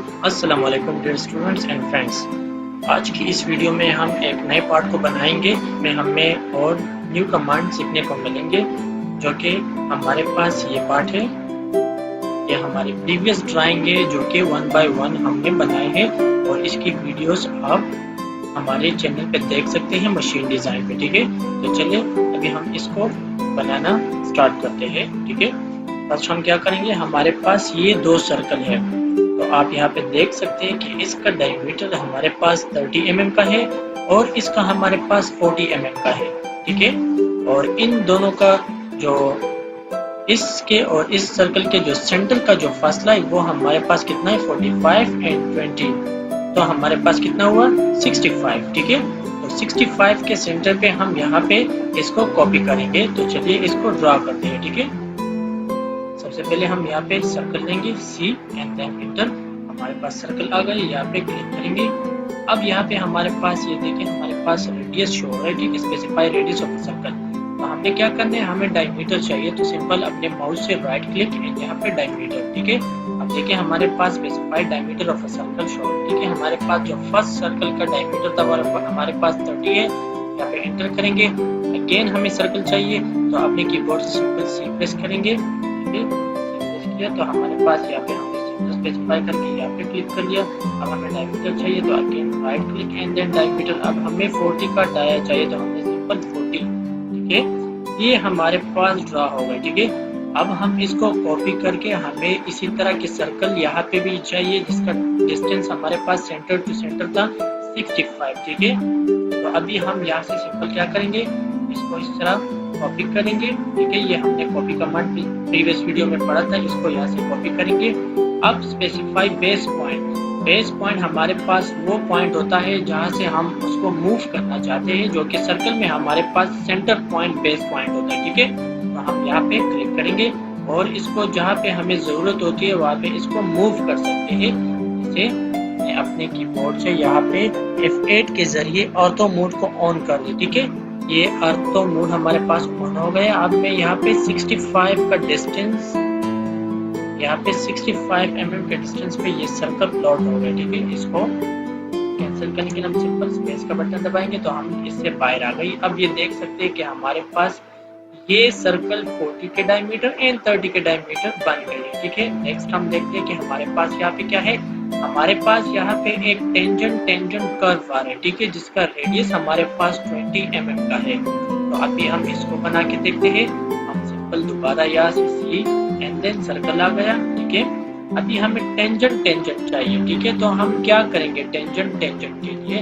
अस्सलाम वालेकुम dear students and friends. आज की इस वीडियो में हम एक नए पार्ट को बनाएंगे में हमें और न्यू कमांड सीखने को मिलेंगे, जो कि हमारे पास ये पार्ट है। ये हमारी प्रीवियस ड्राइंग है जो कि 1 बाय 1 हमने बनाए हैं और इसकी वीडियोस आप हमारे चैनल पे देख सकते हैं मशीन डिज़ाइन पे। ठीक है, तो चलिए अभी हम इसको बनाना स्टार्ट करते हैं। ठीक है, फर्स्ट हम क्या करेंगे, हमारे पास ये दो सर्कल है, तो आप यहाँ पे देख सकते हैं कि इसका डायमीटर हमारे पास 30 mm का है और इसका हमारे पास 40 mm का है। ठीक है, और इन दोनों का जो इसके और इस सर्कल के जो सेंटर का जो फासला है वो हमारे पास कितना है, 45 एंड 20, तो हमारे पास कितना हुआ 65। ठीक है, तो 65 के सेंटर पे हम यहाँ पे इसको कॉपी करेंगे। तो चलिए इसको ड्रा करते हैं। ठीक है, सबसे पहले हम यहाँ पे सर्कल लेंगे C एंड देन इंटर। हमारे पास सर्कल आ गए, यहाँ पे क्लिक करेंगे। अब यहाँ पे हमारे पास ये देखिए हमारे पास रेडियस शो हो रहा है। ठीक है, स्पेसिफाई रेडियस ऑफ सर्कल। तो हमें क्या करना है, हमें डायमीटर चाहिए, तो सिंपल अपने माउस से राइट क्लिक एंड यहाँ पे डायमीटर। ठीक है, अब देखिए हमारे पास specified diameter of a circle show. ठीक है, हमारे पास जो फर्स्ट सर्कल का डायमीटर था वो हमारे पास 30 है। यहाँ पे एंटर करेंगे। अगेन हमें सर्कल चाहिए, तो अपने कीबोर्ड से सिंपल सी प्रेस करेंगे। किया तो हमारे पास यहाँ पे हमने स्पेसिफाई करके यहाँ पे क्लिक कर लिया। अब हमें डायमीटर चाहिए, तो again right click and then diameter. अब हमें 40 का डाया चाहिए, तो हमने सिंपल 40। ठीक है, ये हमारे पास ड्रा हो गए। ठीक है, अब हम इसको कॉपी करके हमें इसी तरह के सर्कल यहाँ पे भी चाहिए, जिसका डिस्टेंस हमारे पास सेंटर टू सेंटर था 65। ठीक है, तो अभी हम यहाँ से सिंपल क्या करेंगे, इसको इस तरह कॉपी करेंगे। ठीक है, ये हमने कॉपी कमांड प्रीवियस वीडियो में पढ़ा था, इसको यहाँ से कॉपी करेंगे। अब specify base point. Base point हमारे पास वो पॉइंट होता है जहाँ से हम उसको मूव करना चाहते हैं, जो कि सर्कल में हमारे पास सेंटर पॉइंट बेस पॉइंट होता है। ठीक है, तो हम यहाँ पे क्लिक करेंगे और इसको जहाँ पे हमें जरूरत होती है वहाँ पे इसको मूव कर सकते हैं। इसे मैं अपने कीबोर्ड से यहाँ पे F8 के जरिए ऑर्थो मोड को ऑन कर दी। ठीक है, ये ऑर्थो मोड हमारे पास ऑन हो गया। अब मैं यहाँ पे 65 का डिस्टेंस, यहाँ पे 65 mm के डिस्टेंस पे ये सर्कल प्लॉट हो गया। ठीक है, इसको कैंसिल करने के लिए हम सिंपल स्पेस का बटन दबाएंगे तो हम इससे बाहर आ गई। अब ये देख सकते हैं कि हमारे पास ये सर्कल 40 के डायमीटर एंड 30 के डायमीटर बन गए। ठीक है, नेक्स्ट हम देखते हैं कि हमारे पास यहाँ पे क्या है। हमारे पास यहाँ पे एक टेंजेंट कर्व आ रहा है। ठीक है, जिसका रेडियस हमारे पास 20 mm का है। तो अभी हम इसको बना के देखते हैं। हम सिंपल दोबारा यहाँ से C एंड देन सर्कल आ गया। ठीक है, अभी हमें टेंजेंट चाहिए। ठीक है, तो हम क्या करेंगे, टेंजेंट के लिए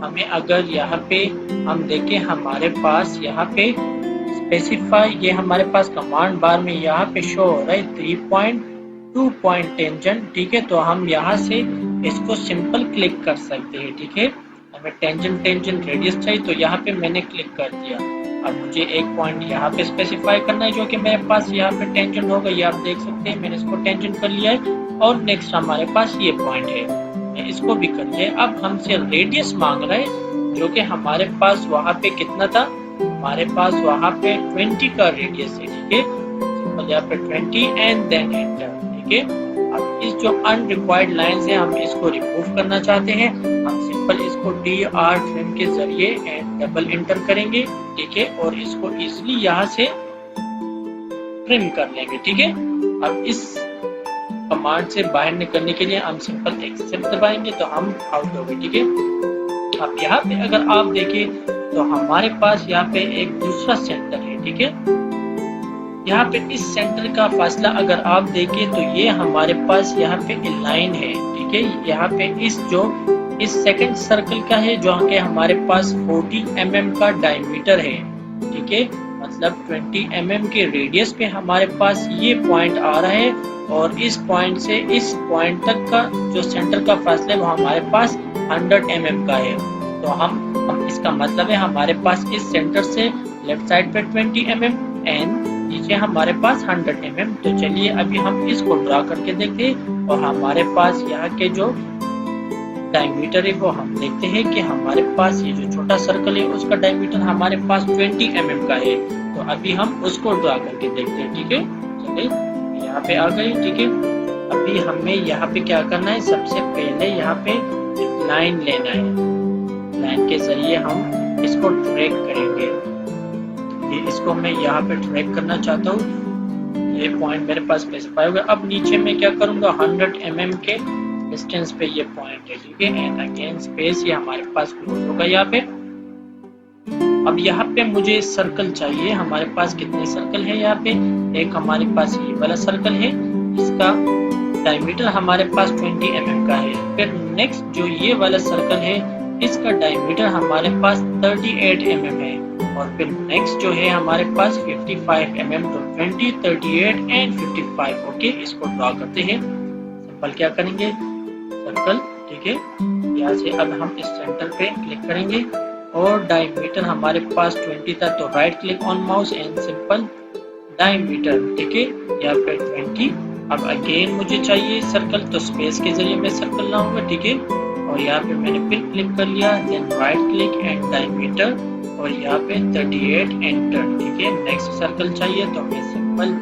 हमें अगर यहाँ पे हम देखें, हमारे पास यहाँ पे स्पेसिफाई, ये हमारे पास कमांड बार में यहाँ पे शो हो रहा है 3.2 पॉइंट टेंजेंट। ठीक है, तो हम यहाँ से इसको सिंपल क्लिक कर सकते हैं। ठीक है, हमें टेंजेंट रेडियस चाहिए, तो यहाँ पे मैंने क्लिक कर दिया। अब मुझे एक पॉइंट यहाँ पे स्पेसिफाई करना है, जो कि मेरे पास यहाँ पे टेंजेंट हो गई। आप देख सकते हैं मैंने इसको टेंजेंट कर लिया है। और नेक्स्ट हमारे पास ये पॉइंट है, मैं इसको भी कर लिया। अब हमसे रेडियस मांग रहा है, जो कि हमारे पास वहाँ पे कितना था, हमारे पास वहाँ पे 20 का रेडियस है। ठीक है, सिंपल यहाँ पे 20 एंड देन एंटर। ठीक है, अब इस जो अनरिक्वायर्ड लाइंस है हम इसको रिमूव करना चाहते हैं, हम सिंपल इसको DR ट्रिम के जरिए एंड डबल एंटर करेंगे। ठीक है, और इसको इजीली यहाँ से ट्रिम कर लेंगे। ठीक है, अब इस कमांड से बाहर निकलने के लिए हम सिंपल एक्सेप्ट दबाएंगे तो हम आउट हो गए। ठीक है, अब यहाँ पे अगर आप देखें तो हमारे पास यहाँ पे एक दूसरा सेंटर है। ठीक है, यहाँ पे इस सेंटर का फासला अगर आप देखें तो ये हमारे पास यहाँ पे लाइन है। ठीक है, यहाँ पे इस सेकंड सर्कल का है, जो कि हमारे पास 40 mm का डायमीटर है। ठीक है, मतलब 20 mm के रेडियस पे हमारे पास ये पॉइंट आ रहा है और इस पॉइंट से इस पॉइंट तक का जो सेंटर का फासला है वो हमारे पास 100 mm का है। तो हम इसका मतलब है हमारे पास इस सेंटर से लेफ्ट साइड पे 20 mm एंड नीचे हमारे पास 100 mm। तो चलिए अभी हम इसको ड्रा करके देखते हैं और हमारे पास यहाँ के जो डायमीटर है वो हम देखते हैं कि हमारे पास ये जो छोटा सर्कल है उसका डायमीटर हमारे पास 20 mm का है। तो अभी हम उसको ड्रा करके देखते हैं। ठीक है, चलिए यहाँ पे आ गए। ठीक है, अभी हमें यहाँ पे क्या करना है, सबसे पहले यहाँ पे लाइन लेना है। लाइन के जरिए हम इसको ट्रैक करेंगे। ये इसको मैं यहाँ पे ट्रैक करना चाहता हूँ। ये पॉइंट मेरे पास स्पेसिफाई होगा। अब नीचे में क्या करूँगा, 100 mm के डिस्टेंस पे ये पॉइंट है, ठीक है। एंड अगेन स्पेस, ये हमारे पास क्लोज होगा यहाँ पे। अब यहाँ पे मुझे सर्कल चाहिए। हमारे पास कितने सर्कल है यहाँ पे, एक हमारे पास ये वाला सर्कल है, इसका डायमीटर हमारे पास 20 mm का है। फिर नेक्स्ट जो ये वाला सर्कल है, इसका डायमीटर हमारे पास 38 mm है। और फिर नेक्स्ट जो है हमारे पास 55 mm, तो 20, 38 एंड 55। ओके, इसको ड्रॉ करते हैं। सिंपल क्या करेंगे, सर्कल, ठीक है। यहाँ से अब हम इस सेंटर पे क्लिक करेंगे और डायमीटर हमारे पास 20 था, तो right click on mouse and simple diameter, ठीक है, यहाँ पे 20। अब अगेन मुझे चाहिए सर्कल, तो स्पेस के जरिए मैं सर्कल लाऊंगा, ठीक है। और यहाँ पे मैंने फिर क्लिक कर लिया, then right click and diameter, और यहाँ पे 38 एंटर, ठीक है। नेक्स्ट सर्कल चाहिए तो मैं सिंपल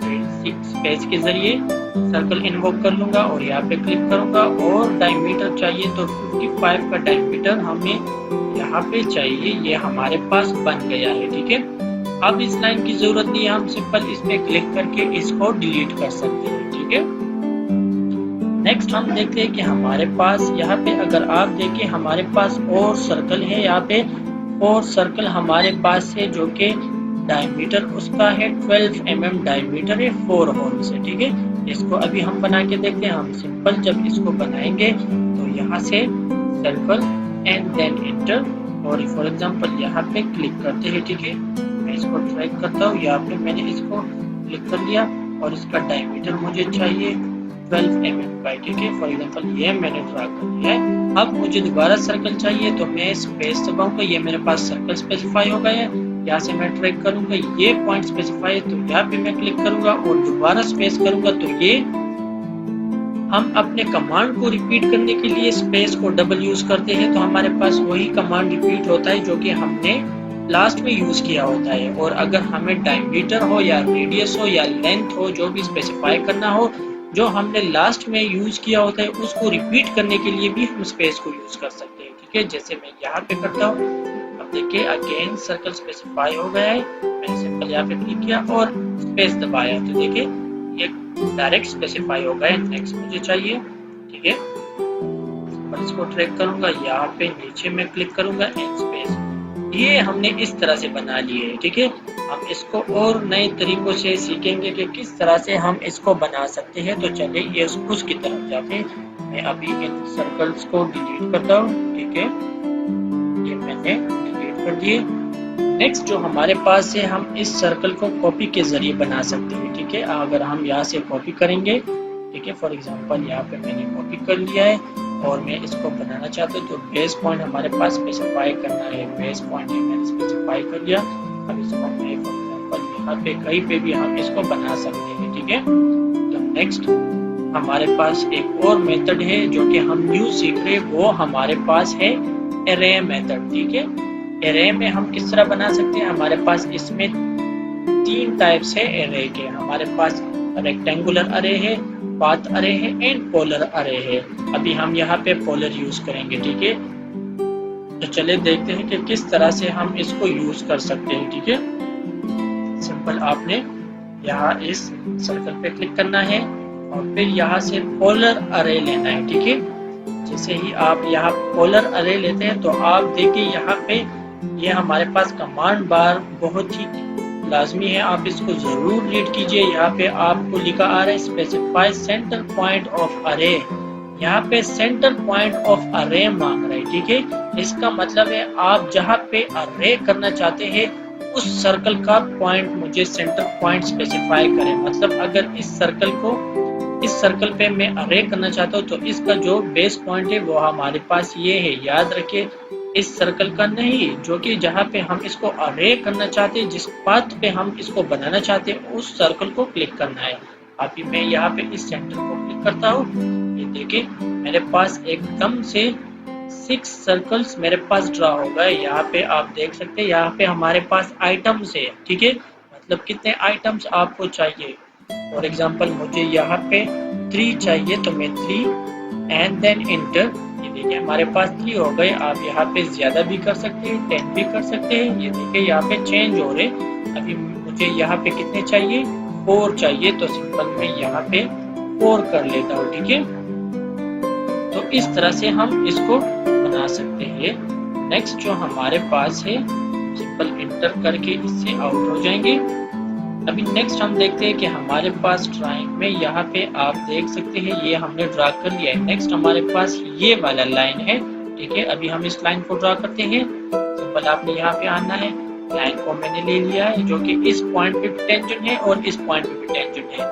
स्पेस के जरिए सर्कल इन्वोक कर लूंगा और यहाँ पे क्लिक करूंगा। और डायमीटर चाहिए तो 55 का डायमीटर हमें यहाँ पे चाहिए, ये हमारे पास बन गया है, ठीक है। अब इस लाइन की जरूरत नहीं है, हम सिंपल इसमें क्लिक करके इसको डिलीट कर सकते हैं, ठीक है। नेक्स्ट हम देखते हैं कि हमारे पास यहाँ पे अगर आप देखें हमारे पास और सर्कल है, यहाँ पे और सर्कल हमारे पास है जो कि डायमीटर उसका है 12 mm डायमीटर है 4 होल से, ठीक है। इसको अभी हम बना के देखते हैं। हम सिंपल जब इसको बनाएंगे तो यहाँ से सर्कल एंड देन एंटर, और फॉर एग्जांपल यहाँ पे क्लिक करते हैं, ठीक है। मैं इसको ट्रैक करता हूँ, यहाँ पे मैंने इसको क्लिक कर लिया और इसका डायमीटर मुझे चाहिए 12 mm का, ठीक है। फॉर एग्जांपल ये मैंने ड्रा कर लिया है। अब मुझे दोबारा सर्कल चाहिए तो मैं स्पेस दबाऊंगा, ये मेरे पास सर्कल स्पेसिफाई हो गया है। यहाँ से मैं ट्रैक करूंगा, ये पॉइंट स्पेसिफाई है, तो यहाँ पे मैं क्लिक करूंगा और दोबारा स्पेस करूंगा। तो ये हम अपने कमांड को रिपीट करने के लिए स्पेस को डबल यूज करते हैं, तो हमारे पास वही कमांड रिपीट होता है जो कि हमने लास्ट में यूज किया होता है। और अगर हमें डायमीटर हो या रेडियस हो या लेंथ हो, जो भी स्पेसिफाई करना हो, जो हमने लास्ट में यूज किया होता है, उसको रिपीट करने के लिए भी हम स्पेस को यूज कर सकते हैं, ठीक है। जैसे मैं यहाँ पे करता हूँ, अब देखिए अगेन सर्कल स्पेसिफाई हो गया है। मैंने सिंपल यहाँ पे क्लिक किया और स्पेस दबाया, तो देखिए ये डायरेक्ट स्पेसिफाई हो गया। नेक्स्ट मुझे चाहिए, ठीक है। इसको ट्रैक करूंगा, यहाँ पे नीचे में क्लिक करूंगा एंड स्पेस। ये हमने इस तरह से बना लिए है, ठीक है। हम इसको और नए तरीकों से सीखेंगे कि किस तरह से हम इसको बना सकते हैं। तो चलिए ये उसकी तरफ जाते हैं। मैं अभी इन सर्कल्स को डिलीट करता हूँ, ठीक है। ये मैंने डिलीट कर दिए। नेक्स्ट जो हमारे पास है, हम इस सर्कल को कॉपी के जरिए बना सकते हैं, ठीक है। अगर हम यहाँ से कॉपी करेंगे, ठीक है, फॉर एग्जांपल यहाँ पे मैंने कॉपी कर लिया है और मैं इसको बनाना चाहता हूँ, तो बेस पॉइंट हमारे पास स्पेसिफाई करना है। बेस पॉइंट मैंने स्पेसिफाई कर लिया। अब इसको मैं फॉर एग्जांपल यहाँ पे कहीं पे भी हम इसको बना सकते हैं, ठीक है। तो नेक्स्ट हमारे पास एक और मेथड है जो कि हम न्यू सीख रहे हैं, वो हमारे पास है एरे मेथड, ठीक है। एरे में हम किस तरह बना सकते हैं, हमारे पास इसमें 3 टाइप्स है एरे के। हमारे पास रेक्टेंगुलर अरे है, पाथ अरे है एंड पोलर अरे है। अभी हम यहाँ पे पोलर यूज करेंगे, ठीक है। तो चले देखते हैं कि किस तरह से हम इसको यूज कर सकते हैं, ठीक है। सिंपल आपने यहाँ इस सर्कल पे क्लिक करना है और फिर यहाँ से पोलर अरे लेना है, ठीक है। जैसे ही आप यहाँ पोलर अरे लेते हैं तो आप देखिए यहाँ पे ये हमारे पास कमांड बार बहुत ही लाजमी है, आप इसको जरूर रीड कीजिए। यहाँ पे आपको लिखा आ रहा है स्पेसिफाई सेंटर पॉइंट ऑफ अरे। यहाँ पे सेंटर पॉइंट ऑफ अरे मांग रहा है, ठीक है। इसका मतलब है आप जहाँ पे अरे करना चाहते हैं उस सर्कल का पॉइंट मुझे सेंटर पॉइंट स्पेसिफाई करें। मतलब अगर इस सर्कल पे मैं अरे करना चाहता हूँ तो इसका जो बेस पॉइंट है वो हमारे पास ये है। याद रखिए इस सर्कल का नहीं, जो कि जहाँ पे हम इसको अरे करना चाहते हैं, जिस पाथ पे हम इसको बनाना चाहते हैं, उस सर्कल को क्लिक करना है। अभी मैं यहाँ पे इस सेंटर को क्लिक करता हूँ, ये देखिए मेरे पास एकदम से 6 सर्कल्स मेरे पास ड्रा हो गए। यहाँ पे आप देख सकते हैं, यहाँ पे हमारे पास आइटम्स है, ठीक है। मतलब कितने आइटम्स आपको चाहिए। फॉर एग्जाम्पल मुझे यहाँ पे 3 चाहिए तो मैं 3 एंड देन इंटर। ये देखिए हमारे पास 3 हो गए। आप यहाँ पे ज़्यादा भी कर सकते हैं, 10 भी कर सकते हैं। ये देखिए यहाँ पे चेंज हो रहे। अभी मुझे यहाँ पे कितने चाहिए, 4 चाहिए, तो सिंपल मैं यहाँ पे 4 कर लेता हूँ। ठीक है, तो इस तरह से हम इसको बना सकते हैं। नेक्स्ट जो हमारे पास है, सिंपल इंटर करके इससे आउट हो जाएंगे। अभी नेक्स्ट हम देखते हैं कि हमारे पास ड्राइंग में यहाँ पे आप देख सकते हैं ये हमने ड्रा कर लिया है। नेक्स्ट हमारे पास ये वाला लाइन है। ठीक है, अभी हम इस लाइन को ड्रा करते हैं। सिंपल आपने यहाँ पे आना है, लाइन को मैंने ले लिया है जो कि इस पॉइंट पे भी टेंजेंट है और इस पॉइंट पे भी टेंजेंट है।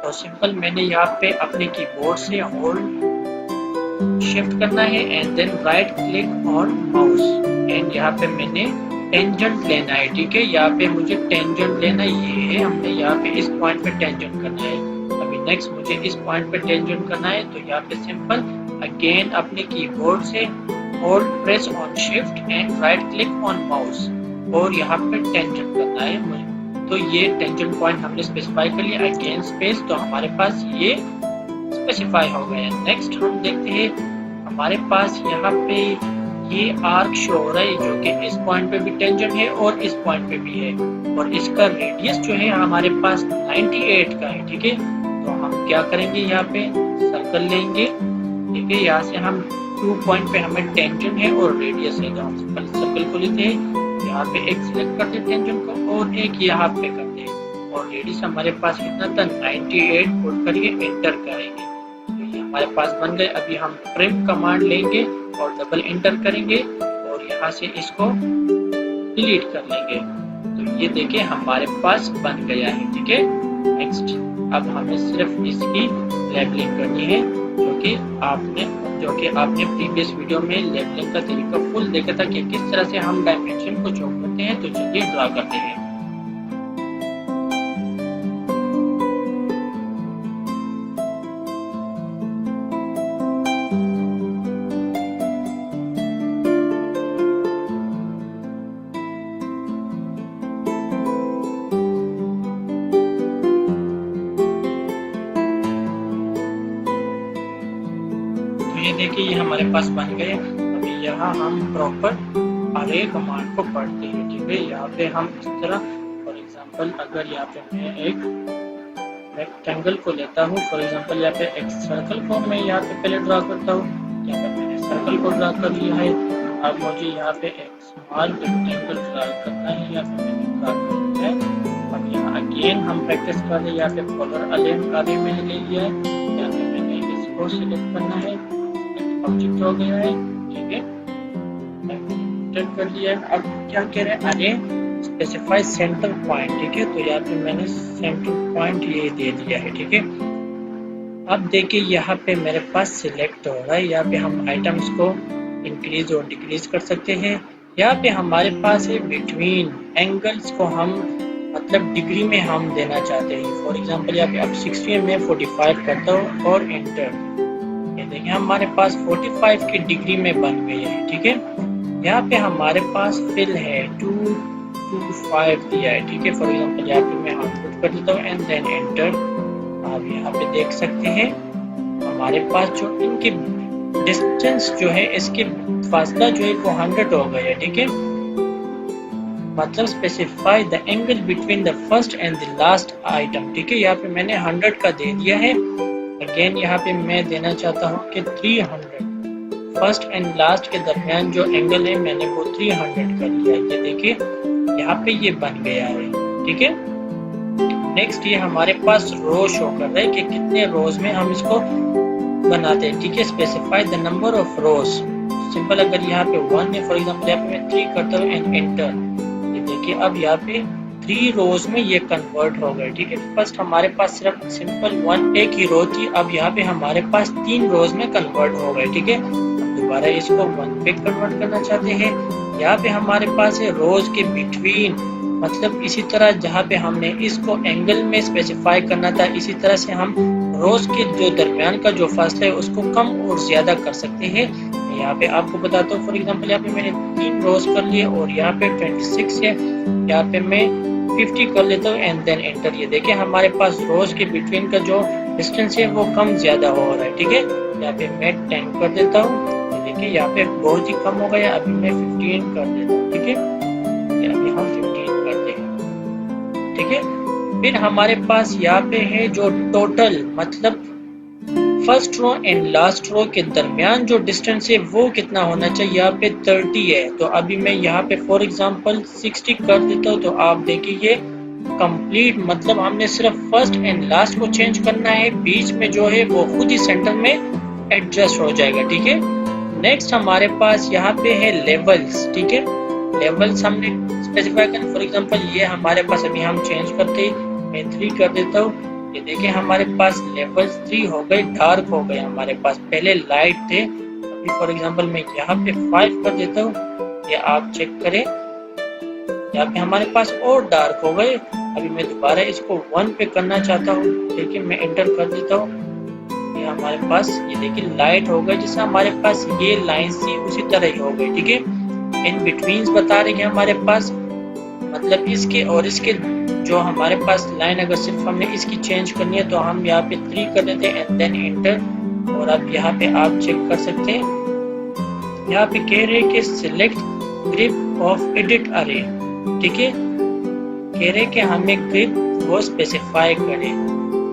तो सिंपल मैंने यहाँ पे अपने कीबोर्ड से होल्ड शिफ्ट करना है and then right click on mouse and यहाँ पे मैंने टेंजेंट लेना है। ठीक है, यहाँ पे मुझे टेंजेंट लेना ये है, हमने यहाँ पे इस पॉइंट पे टेंजेंट करना है। अभी नेक्स्ट मुझे इस पॉइंट पे टेंजेंट करना है, तो यहाँ पे सिंपल अगेन अपने कीबोर्ड से hold press on shift and right click on mouse और यहाँ पे टेंजेंट करना है मुझे। तो ये टेंजेंट पॉइंट हमने स्पेसिफाई कर लिया, अगेन स्पेस, तो हमारे पास ये स्पेसिफाई हो गया है। नेक्स्ट हम देखते हैं हमारे पास यहाँ पे ये आर्क शो हो रहा है जो कि इस पॉइंट पे भी टेंजेंट है और इस पॉइंट पे भी है और इसका रेडियस जो है हमारे पास 98 का है। ठीक है, तो हम क्या करेंगे, यहाँ पे सर्कल लेंगे। ठीक है, यहाँ से हम 2 पॉइंट पे हमें टेंजेंट है और रेडियस है, तो हम सिंपल सर्कल को लेते हैं, यहाँ पे एक सिलेक्ट करते हैं टेंजेंट को और एक यहाँ पे करते हैं और रेडियस हमारे पास कितना था 98, पुट करिए एंटर करेंगे तो ये हमारे पास बन गए। अभी हम ट्रिम कमांड लेंगे और डबल एंटर करेंगे और यहाँ से इसको डिलीट कर लेंगे, तो ये देखिए हमारे पास बन गया है। ठीक है, नेक्स्ट अब हमें सिर्फ इसकी लेबलिंग करनी है जो कि आपने प्रीवियस वीडियो में लेबलिंग का तरीका फुल देखा था कि किस तरह से हम डायमेंशन को चॉक करते हैं। तो चलिए ड्रा करते हैं। ये देखिए ये हमारे पास बन गए। अभी यहाँ हम प्रॉपर अरे कमांड को पढ़ते हैं। ठीक है, यहाँ पे हम इस तरह फॉर एग्जांपल अगर यहाँ पे मैं एक रेक्टेंगल को लेता हूँ, फॉर एग्जांपल यहाँ पे एक सर्कल को मैं यहाँ पे पहले ड्रा करता हूँ। यहाँ पे मैंने सर्कल को ड्रा कर लिया है। अब मुझे यहाँ पे एक स्मॉल रेक्टेंगल ड्रा करना है, यहाँ पे मैंने ड्रा कर लिया है। अब यहाँ अगेन हम प्रैक्टिस कर रहे हैं। यहाँ पे पोलर अरे मैंने ले लिया है, यहाँ पे मैंने इसको सिलेक्ट करना है, ऑब्जेक्ट हो गया है। ठीक है, सेट कर लिया है। अब क्या कह रहे हैं, अरे स्पेसिफाई सेंटर पॉइंट। ठीक है, तो यहाँ पे मैंने सेंटर पॉइंट ये दे दिया है। ठीक है, अब देखिए यहाँ पे मेरे पास सिलेक्ट हो रहा है। यहाँ पे हम आइटम्स को इंक्रीज और डिक्रीज कर सकते हैं। यहाँ पे हमारे पास है बिटवीन एंगल्स को हम मतलब डिग्री में हम देना चाहते हैं। फॉर एग्जांपल यहाँ पे अब 60 में 45 करता हूँ और एंटर। ये देखिए हमारे पास 45 की डिग्री में बन गई है। ठीक है, यहाँ पे हमारे पास फिल है 225 दिया है। ठीक है, फॉर एग्जांपल यहाँ पे मैं आउटपुट कर देता हूँ एंड देन एंटर। आप यहाँ पे देख सकते हैं हमारे पास जो इनकी डिस्टेंस जो है, इसके फासला जो है वो 100 हो गया है। ठीक है, मतलब specify the angle between the first and the last item. ठीक है, यहाँ पे मैंने 100 का दे दिया है। अगेन यहाँ पे मैं देना चाहता हूँ कि 300, फर्स्ट एंड लास्ट के दरमियान जो एंगल है मैंने वो 300 कर लिया। ये देखिए यहाँ पे ये बन गया है। ठीक है, नेक्स्ट ये हमारे पास रो शो कर रहा है कि कितने रोज में हम इसको बनाते हैं। ठीक है, specify the number of rose. Simple अगर यहाँ पे 1 है, फॉर एग्जांपल यहाँ पे मैं 3 करता हूँ एंड एंटर। ये देखिए अब यहाँ पे 3 रोज में ये कन्वर्ट हो गए। ठीक है, फर्स्ट हमारे पास सिर्फ सिंपल 1 एक ही रो थी, अब यहाँ पे हमारे पास 3 रोज में कन्वर्ट हो गए। ठीक है, अब दोबारा इसको 1 पे कन्वर्ट करना चाहते हैं। यहाँ पे हमारे पास है रोज के बिटवीन, मतलब इसी तरह जहाँ पे हमने इसको एंगल में स्पेसिफाई करना था, इसी तरह से हम रोज के जो दरमियान का जो फासला है उसको कम और ज्यादा कर सकते हैं। यहाँ पे आपको बताता हूँ, फॉर एग्जांपल यहाँ पे मैंने 3 रोज कर लिए और यहाँ पे 26 है, यहाँ पे मैं 50 कर लेता हूँ एंड देन एंटर। ये देखिए हमारे पास रोज के बिटवीन का जो डिस्टेंस है वो कम ज़्यादा हो रहा है, ठीक है। यहाँ पे मैं 10 कर देता हूँ, देखिए यहाँ पे बहुत ही कम हो गया, अभी मैं 15 कर देता हूँ, ठीक है। अभी हम 15 करते हैं, ठीक है। फिर हमारे पास यहाँ पे है जो टोटल, मतलब first row and last row के दरमियान जो डिस्टेंस है वो कितना होना चाहिए। यहाँ पे 30 है, तो अभी मैं यहाँ पे फॉर एग्जांपल 60 कर देता हूँ। तो आप देखिए कंप्लीट, मतलब हमने सिर्फ फर्स्ट एंड लास्ट को चेंज करना है, बीच में जो है वो खुद ही सेंटर में एडजस्ट हो जाएगा, ठीक है। नेक्स्ट हमारे पास यहाँ पे है लेवल्स, ठीक है। लेवल्स हमने स्पेसिफाई करना, फॉर एग्जांपल ये हमारे पास अभी हम चेंज करते, मैं 3 कर देता हूँ। ये देखिए हमारे पास लेवल्स 3 हो गए, डार्क हो गए हमारे पास, पहले लाइट थे। अभी फॉर एग्जांपल मैं यहाँ पे 5 कर देता हूँ, ये आप चेक करें, यहाँ पे हमारे पास और डार्क हो गए। अभी मैं दोबारा इसको 1 पे करना चाहता हूँ, देखिए मैं एंटर कर देता हूँ, ये हमारे पास ये देखिए लाइट हो गए, जैसे हमारे पास ये लाइन सी उसी तरह ही हो गई, ठीक है। इन बिटवीन बता रहे हैं हमारे पास, मतलब इसके और इसके जो हमारे पास लाइन, अगर सिर्फ हमने इसकी चेंज करनी है तो हम यहाँ पे 3 कर देते हैं एंड देन एंटर। और अब यहाँ पे आप चेक कर सकते हैं, यहाँ पे कह रहे हैं कि सिलेक्ट ग्रिप ऑफ एडिट अरे, ठीक है। कह रहे कि हमें ग्रिप वो स्पेसिफाई करें,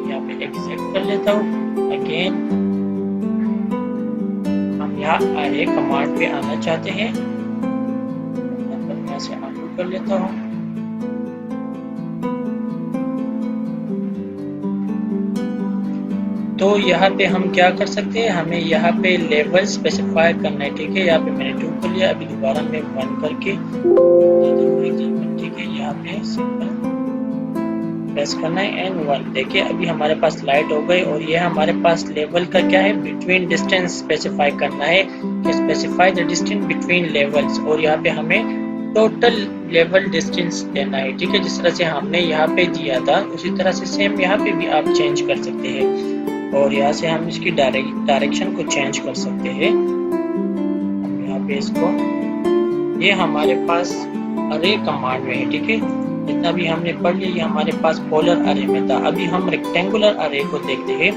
यहाँ पे एग्जिट कर लेता हूँ। अगेन हम यहाँ अरे कमांड पे आना चाहते हैं, यहाँ से अनडू कर लेता हूँ। तो यहाँ पे हम क्या कर सकते हैं, हमें यहाँ पे लेवल स्पेसिफाई करना है, ठीक है। यहाँ पे मैंने 2 कर लिया, अभी दोबारा मैं 1 करके, ठीक है, यहाँ पे सिंपल प्रेस करना है एंड 1। देखिए अभी हमारे पास लाइट हो गई, और ये हमारे पास लेवल का क्या है, बिटवीन डिस्टेंस स्पेसिफाई करना है, कि specify the distance between levels, और यहाँ पे हमें टोटल लेवल डिस्टेंस देना है, ठीक है। जिस तरह से हमने यहाँ पे दिया था उसी तरह से सेम यहाँ पे भी आप चेंज कर सकते हैं, और यहाँ से हम इसकी डायरेक्शन को चेंज कर सकते हैं। यहाँ पे इसको, ये हमारे पास अरे कमांड में है, ठीक है। जितना भी हमने पढ़ लिया ये हमारे पास पोलर अरे में था। अभी हम रेक्टेंगुलर अरे को देखते हैं।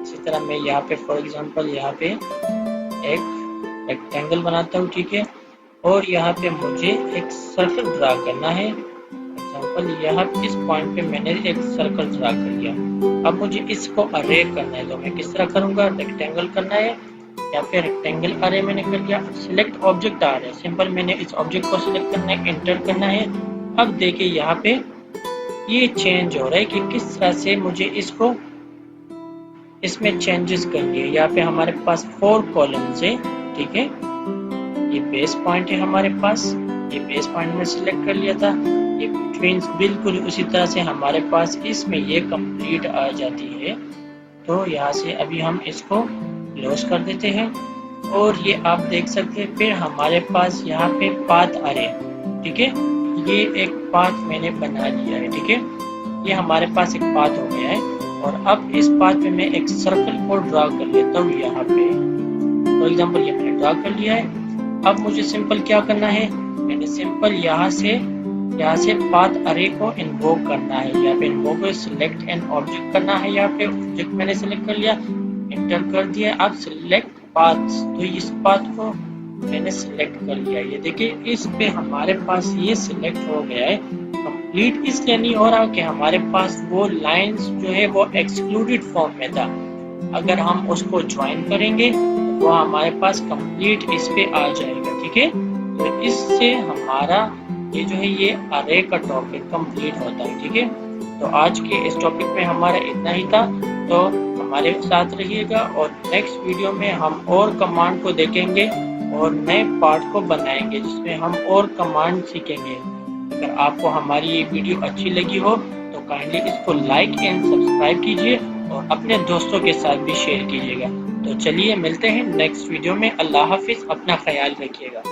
इसी तरह मैं यहाँ पे फॉर एग्जांपल यहाँ पे एक रेक्टेंगल बनाता हूँ, ठीक है, और यहाँ पे मुझे एक सर्कल ड्रा करना है। एग्जांपल यहाँ इस पॉइंट पे मैंने एक सर्कल ड्रा कर लिया। अब मुझे इसको अरे करना है, तो मैं किस तरह करूँगा, रेक्टेंगल करना है, या फिर रेक्टेंगल अरे मैंने कर लिया। सिलेक्ट ऑब्जेक्ट आ रहा है, सिंपल मैंने इस ऑब्जेक्ट को सिलेक्ट करना है, एंटर करना है। अब देखिए यहाँ पे ये चेंज हो रहा है कि किस तरह से मुझे इसको इसमें चेंजेस करनी है। यहाँ पे हमारे पास 4 कॉलम्स है, ठीक है। ये बेस पॉइंट है हमारे पास, ये बेस पॉइंट में सिलेक्ट कर लिया था। ये बिटवीन बिल्कुल उसी तरह से हमारे पास इसमें ये कंप्लीट आ जाती है। तो यहाँ से अभी हम इसको क्लोज कर देते हैं, और ये आप देख सकते हैं। फिर हमारे पास यहाँ पे पाथ अरे, ठीक है, ये एक पाथ मैंने बना लिया है, ठीक है। ये हमारे पास एक पाथ हो गया है, और अब इस पाथ में मैं एक सर्कल को ड्रा कर लेता हूँ यहाँ पे। फॉर एग्जांपल ये मैंने ड्रा कर लिया है। अब मुझे सिंपल क्या करना है, मैंने सिंपल यहाँ से पाथ अरे को इन्वोक करना है। यहाँ पे इन्वोक को सिलेक्ट एन ऑब्जेक्ट करना है। यहाँ पे ऑब्जेक्ट मैंने सिलेक्ट कर लिया, एंटर कर दिया। अब सिलेक्ट पाथ, तो इस पाथ को मैंने सिलेक्ट कर लिया। ये देखिए इस पे हमारे पास ये सिलेक्ट हो गया है। कंप्लीट इसलिए नहीं हो रहा कि हमारे पास वो लाइंस जो है वो एक्सक्लूडेड फॉर्म में था। अगर हम उसको ज्वाइन करेंगे तो वो हमारे पास कंप्लीट इस पे आ जाएगा, ठीक है। तो इससे हमारा ये जो है ये अरे का टॉपिक कंप्लीट होता है, ठीक है। तो आज के इस टॉपिक में हमारा इतना ही था। तो हमारे साथ रहिएगा, और नेक्स्ट वीडियो में हम और कमांड को देखेंगे और नए पार्ट को बनाएंगे जिसमें हम और कमांड सीखेंगे। अगर आपको हमारी ये वीडियो अच्छी लगी हो तो काइंडली इसको लाइक एंड सब्सक्राइब कीजिए, और अपने दोस्तों के साथ भी शेयर कीजिएगा। तो चलिए मिलते हैं नेक्स्ट वीडियो में। अल्लाह हाफिज़, अपना ख्याल रखिएगा।